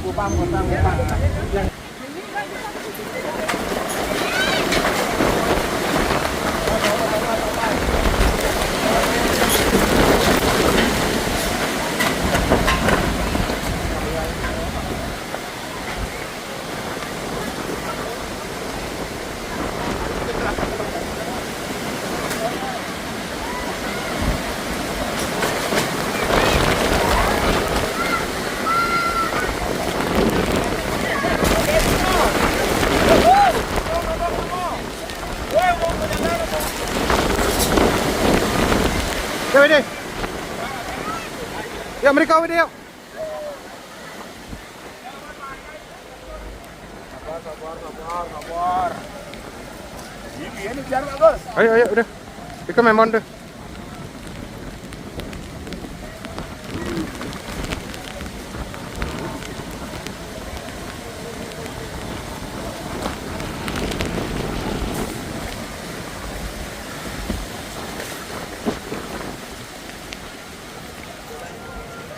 Upam upam. Ya ini. Ya mereka ini yuk. Sabar. Ini biar bagus. Ayo udah. Ika memang deh.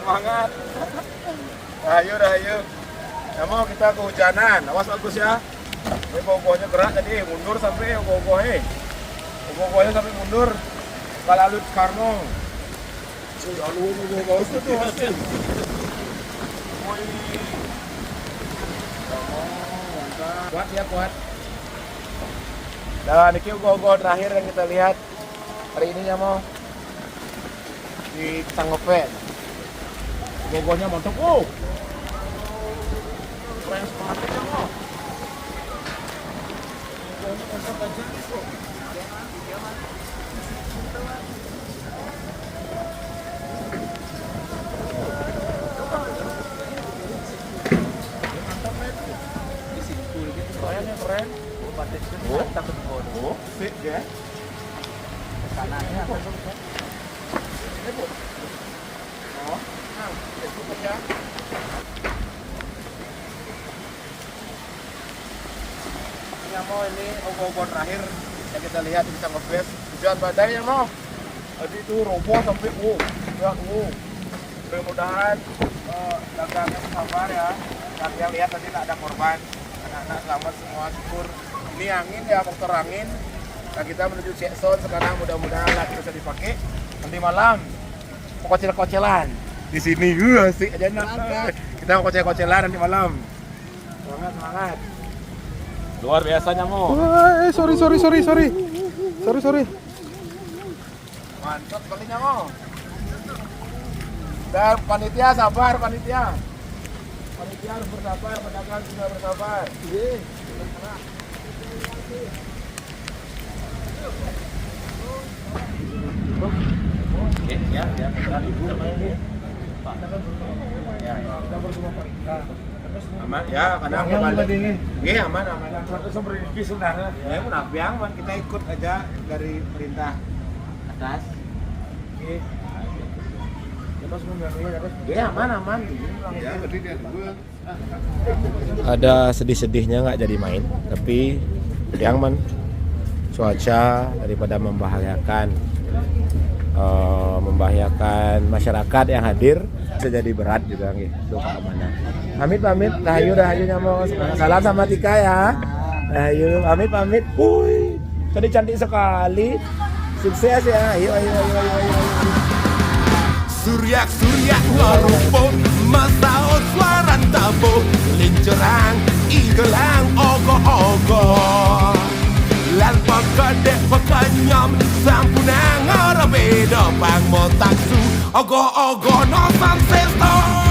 Semangat. Ayo. Ya mau kita kehujanan. Awas bagus ya. Ini gogohnya gerak tadi, mundur sampai gogohnya. Gogohnya sampai mundur. Kalau alut Karno. Lalu gogoh itu tuh hasil. Kuat ya kuat. Dan ini gogoh terakhir yang kita lihat hari ini ya mau di Tanggopen. Gogohnya mantap. Keren semangatnya mau. Keren. Fit ya. Kanannya apa tuh? Ini Bu. Oh, nah, itu aja. Mau ini ogoh-ogoh terakhir yang kita lihat di Sanggopes. Hujan badai ya mau. Tadi itu roboh sampai mudah-mudahan dagangnya sabar ya. Dan yang lihat tadi tak ada korban. Anak-anak selamat semua, syukur. Ini angin ya, faktor angin. Nah kita menuju Cekson sekarang, mudah-mudahan lagi bisa dipakai. Nanti malam kocel-kocelan di sini asik aja nak. Kita mau kocel-kocelan nanti malam. Semangat. Luar biasanya mau. Sorry. Mantap kalinya mau. Dan panitia sabar panitia. Panitia harus bersabar, pedagang juga bersabar. Ya. Kita bersama perintah. Aman ya, kadang kembali. Iya, aman. Rezeki saudara. Ya, munafiang, kita ikut aja dari perintah atas. Oke. Terus ya, aman. Ya, berarti dia Ada sedih-sedihnya nggak jadi main, tapi yang cuaca daripada membahayakan masyarakat yang hadir bisa jadi berat juga gitu keamanan. Pamit, rahayu nyamuk. Salam sama Tika ya. Rahayu, pamit. Wuih, tadi cantik sekali. Sukses ya. Ayo. Suryak ngerumput Masao suaran tabu Lincerang, igelang, ogo-ogo Lan pakadek pakanyam Sampunang arabedo Pang motaksu Ogo-ogo no samsesto